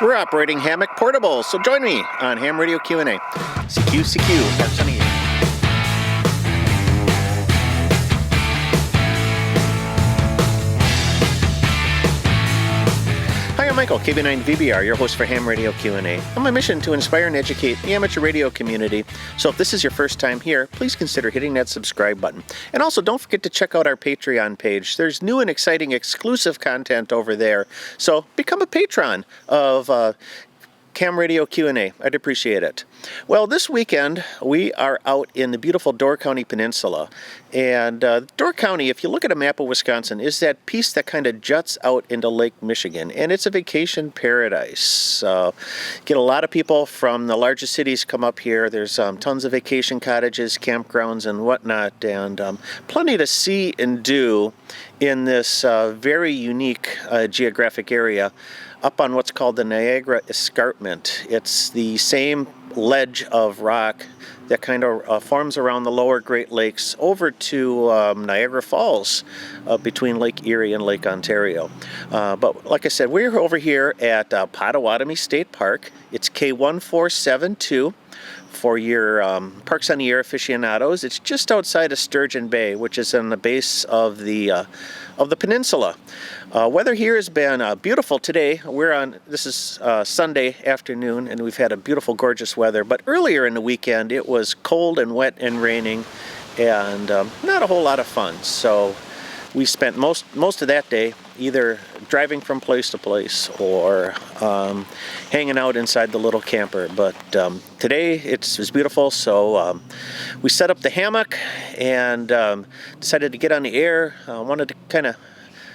We're operating Hammock Portable, so join me on Ham Radio Q&A. CQ, Parks on the Air. Hi, I'm Michael, KB9VBR, your host for Ham Radio Q&A. On my mission to inspire and educate the amateur radio community. So if this is your first time here, please consider hitting that subscribe button. And also don't forget to check out our Patreon page. There's new and exciting exclusive content over there. So become a patron of Cam Radio Q&A. I'd appreciate it. Well, this weekend we are out in the beautiful Door County Peninsula. And Door County, if you look at a map of Wisconsin, is that piece that kind of juts out into Lake Michigan. And it's a vacation paradise. Get a lot of people from the largest cities come up here. There's tons of vacation cottages, campgrounds, and whatnot. And plenty to see and do in this very unique geographic area up on what's called the Niagara Escarpment. It's the same ledge of rock that kind of forms around the lower Great Lakes over to Niagara Falls between Lake Erie and Lake Ontario. But like I said, we're over here at Potawatomie State Park. It's K-1472 for your Parks on the Air aficionados. It's just outside of Sturgeon Bay, which is on the base of the peninsula. Weather here has been beautiful today. This is Sunday afternoon, and we've had a beautiful, gorgeous weather. But earlier in the weekend, it was cold and wet and raining, and not a whole lot of fun. So we spent most of that day either driving from place to place or hanging out inside the little camper. But today it's beautiful, so we set up the hammock and decided to get on the air. Wanted to kind of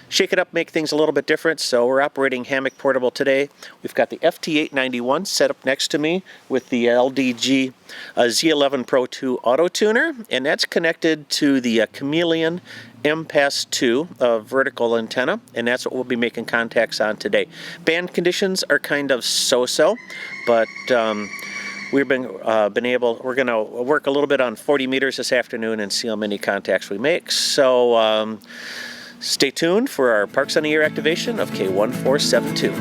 shake it up, make things a little bit different, so we're operating Hammock Portable today. We've got the FT891 set up next to me with the LDG Z11 Pro 2 auto tuner, and that's connected to the Chameleon MPass 2 vertical antenna, and that's what we'll be making contacts on today. Band conditions are kind of so-so, but we're going to work a little bit on 40 meters this afternoon and see how many contacts we make. So stay tuned for our Parks on the Air activation of K-1472.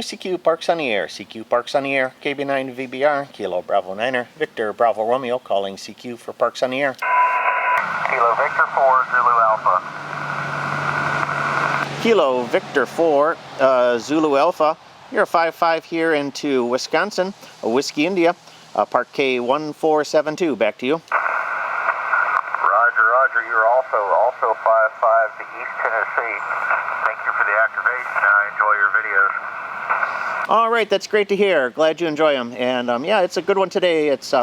CQ, Parks on the Air. CQ, Parks on the Air. KB9VBR, Kilo Bravo 9er, Victor Bravo Romeo calling CQ for Parks on the Air. Kilo Victor 4, Zulu Alpha. Kilo Victor 4, Zulu Alpha. You're a 5-5 here into Wisconsin, Whiskey India, Park K-1472. Back to you. Roger. You're also 5-5 to East Tennessee. Thank you for the activation. I enjoy your videos. All right, that's great to hear. Glad you enjoy them. And yeah, it's a good one today. It's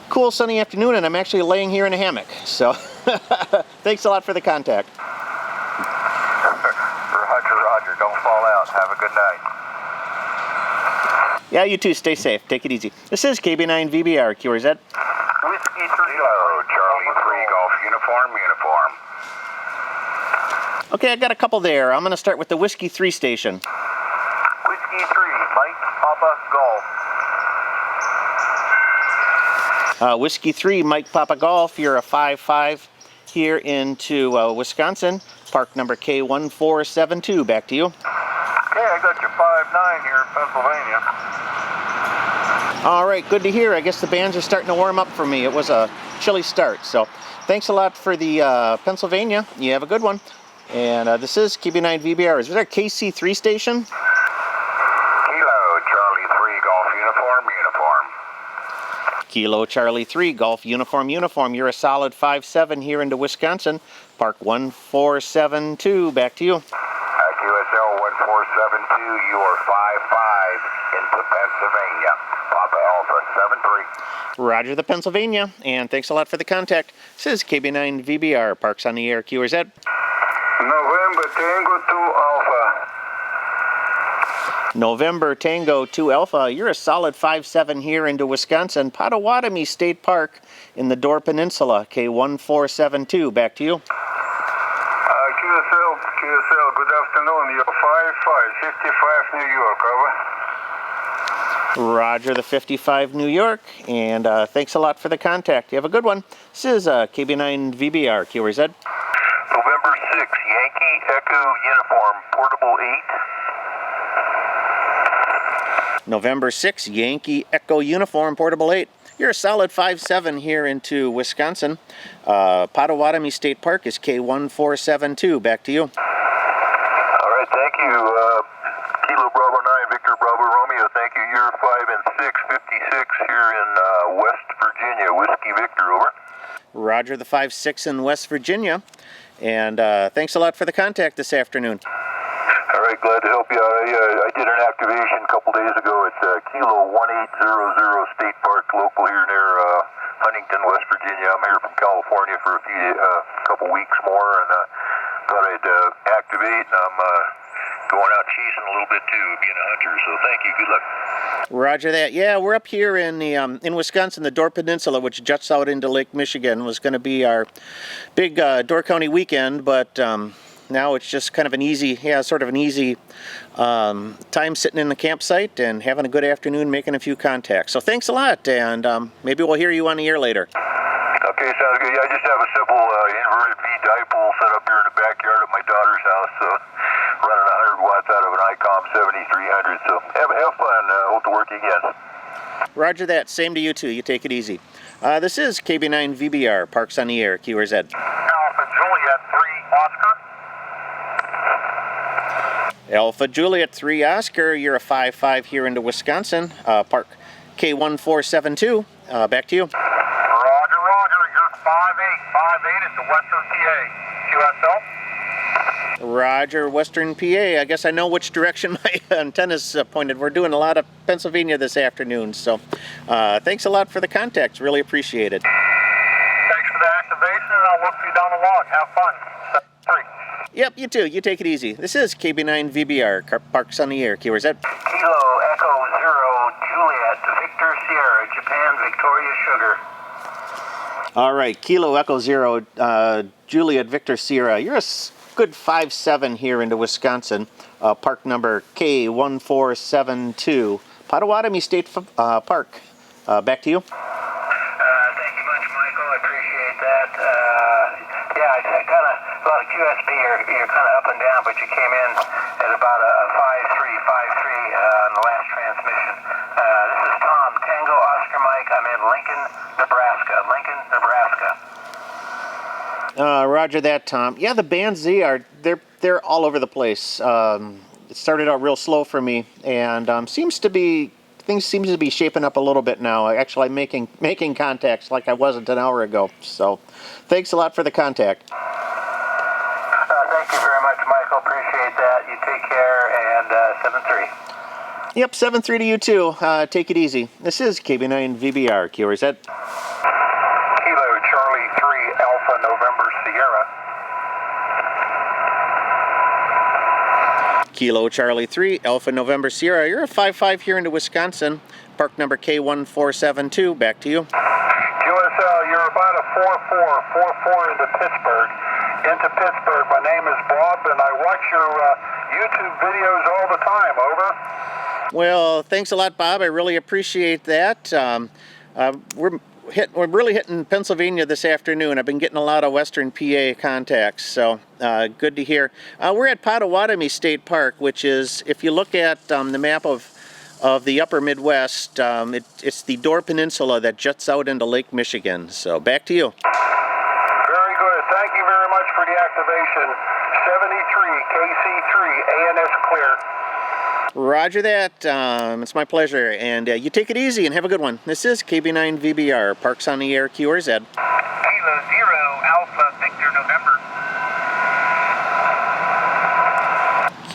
cool sunny afternoon, and I'm actually laying here in a hammock. So thanks a lot for the contact. Roger. Don't fall out. Have a good night. Yeah, you too. Stay safe. Take it easy. This is KB9VBR, QRZ. Whiskey 3 Charlie 3 Golf Uniform. Okay, I got a couple there. I'm going to start with the Whiskey 3 station. Whiskey 3, Mike Papa Golf. Whiskey 3, Mike Papa Golf. You're a 5-5 here into Wisconsin. Park number K-1472. Back to you. Okay, I got you 5-9 here in Pennsylvania. All right, good to hear. I guess the bands are starting to warm up for me. It was a chilly start, so thanks a lot for the Pennsylvania. You have a good one. And this is KB9VBR. Is there a KC3 station? Kilo Charlie 3 Golf Uniform. Kilo Charlie 3 Golf Uniform. You're a solid 5-7 here into Wisconsin. Park 1472. Back to you. QSL 1472, you are 5-5 into Pennsylvania. Papa Alpha 73. Roger the Pennsylvania, and thanks a lot for the contact. This is KB9VBR, Parks on the Air, QRZ. November Tango 2 Alpha. November Tango 2 Alpha, you're a solid 5-7 here into Wisconsin, Potawatomie State Park in the Door Peninsula, K1472. Back to you. QSL, good afternoon. You're 55, New York, over. Roger the 55 New York, and thanks a lot for the contact. You have a good one. This is KB9VBR, QRZ. November 6, Yankee Echo Uniform, Portable 8. November 6, Yankee Echo Uniform, Portable 8. You're a solid 5-7 here into Wisconsin. Potawatomie State Park is K1472. Back to you. All right, thank you. Kilo Bravo 9, Victor Bravo Romeo, thank you. You're 5 and 6, 56 here in West Virginia. Whiskey Victor, over. Roger the 5-6 in West Virginia. And thanks a lot for the contact this afternoon. All right, glad to help you out. I did an activation a couple days ago at Kilo 1800 State Park, local here near Huntington, West Virginia. I'm here from California for a couple weeks more, and thought I'd activate. I'm going out chasing a little bit too, being a hunter. So thank you. Good luck. Roger that. Yeah, we're up here in the in Wisconsin, the Door Peninsula, which juts out into Lake Michigan, was going to be our big Door County weekend, but now it's just kind of an easy, sort of an easy time sitting in the campsite and having a good afternoon, making a few contacts. So thanks a lot, and maybe we'll hear you on the air later. Okay, sounds good. Yeah, I just have a simple inverted V dipole set up here in the backyard of my daughter's house, so running 100 watts out of an ICOM 7300. So have fun. Hope to work again. Roger that. Same to you too. You take it easy. This is KB9VBR, Parks on the Air, QRZ. Alpha Juliet 3 Oscar. Alpha Juliet 3 Oscar, you're a 5-5 here into Wisconsin, Park K1472. Back to you. Roger, you're 5-8 into Western PA. QSL? Roger, Western PA. I guess I know which direction my antenna's pointed. We're doing a lot of Pennsylvania this afternoon, so thanks a lot for the contacts. Really appreciate it. Thanks for the activation, and I'll look for you down the log. Have fun. 3. Yep, you too. You take it easy. This is KB9VBR, Parks on the Air, QRZ. Kilo Echo 0 Juliet Victor Sierra, Japan Victoria Sugar. All right, Kilo Echo 0 Juliet Victor Sierra. You're a good 5-7 here into Wisconsin, park number K1472, Potawatomie State Park. Back to you. Thank you much, Michael. I appreciate that. I kind of, a lot of QSP, you're kind of up and down, but you came in at about a 5-3 on the last transmission. This is Tom, Tango Oscar Mike. I'm in Lincoln, Nebraska. Roger that, Tom. Yeah, the bands they're all over the place. It started out real slow for me, and things seem to be shaping up a little bit now. Actually, I'm making contacts like I wasn't an hour ago. So, thanks a lot for the contact. Thank you very much, Michael. Appreciate that. You take care, and 7-3. Yep, 7-3 to you too. Take it easy. This is KB9VBR, QRZ. Kilo Charlie 3 Alpha November Sierra. Kilo Charlie 3 Alpha November Sierra. You're a 5-5 here into Wisconsin, park number K1472. Back to you. QSL, you're about a 4-4 into Pittsburgh. My name is Bob, and I watch your YouTube videos all the time. Over. Well, thanks a lot, Bob. I really appreciate that. We're really hitting Pennsylvania this afternoon. I've been getting a lot of Western PA contacts, so good to hear. We're at Potawatomie State Park, which is, if you look at the map of the upper Midwest, it's the Door Peninsula that juts out into Lake Michigan. So back to you. Very good. Thank you very much for the activation. 73 KC3 ANS clear. Roger that. It's my pleasure. And you take it easy and have a good one. This is KB9VBR, Parks on the Air, QRZ. Kilo 0 Alpha Victor November.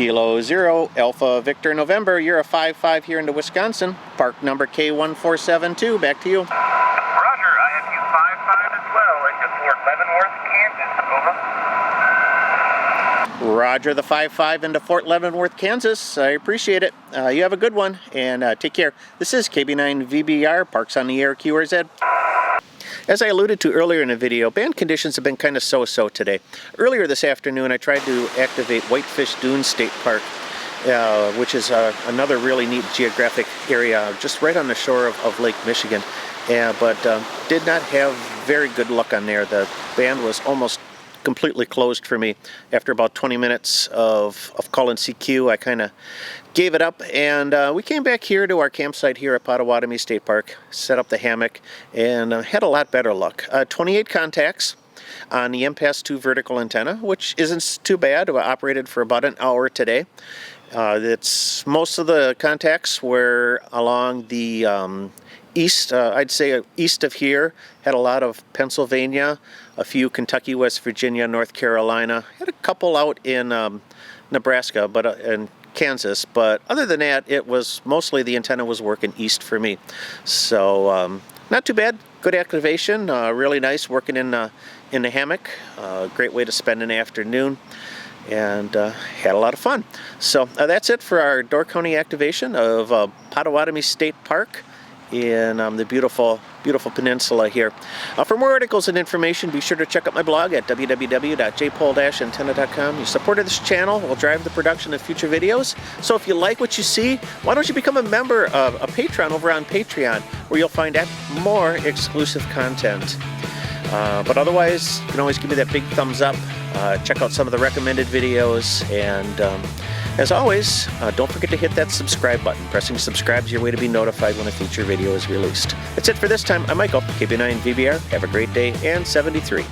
Kilo 0, Alpha Victor November, you're a 5-5 here into Wisconsin. Park number K-1472, back to you. Roger, I have you 5-5 as well into Fort Leavenworth, Kansas. Over. Roger the 5-5 into Fort Leavenworth, Kansas. I appreciate it. You have a good one, and take care. This is KB9VBR, Parks on the Air, QRZ. As I alluded to earlier in the video, band conditions have been kind of so-so today. Earlier this afternoon, I tried to activate Whitefish Dune State Park, which is another really neat geographic area just right on the shore of Lake Michigan, but did not have very good luck on there. The band was almost completely closed for me. After about 20 minutes of calling CQ, I kind of gave it up, and we came back here to our campsite here at Potawatomie State Park, set up the hammock, and had a lot better luck. 28 contacts on the MPass 2 vertical antenna, which isn't too bad. We operated for about an hour today. Most of the contacts were along the east, I'd say east of here. Had a lot of Pennsylvania, a few Kentucky, West Virginia, North Carolina. Had a couple out in Nebraska, and Kansas, but other than that, it was mostly the antenna was working east for me. So not too bad. Good activation. Really nice working in the hammock. Great way to spend an afternoon, and had a lot of fun. So that's it for our Door County activation of Potawatomie State Park in the beautiful peninsula here. For more articles and information, be sure to check out my blog at www.jpole-antenna.com. Your support of this channel will drive the production of future videos. So if you like what you see, why don't you become a member of a patron over on Patreon, where you'll find more exclusive content. But otherwise, you can always give me that big thumbs up. Check out some of the recommended videos, and as always, don't forget to hit that subscribe button. Pressing subscribe is your way to be notified when a future video is released. That's it for this time. I'm Michael, KB9VBR. Have a great day, and 73.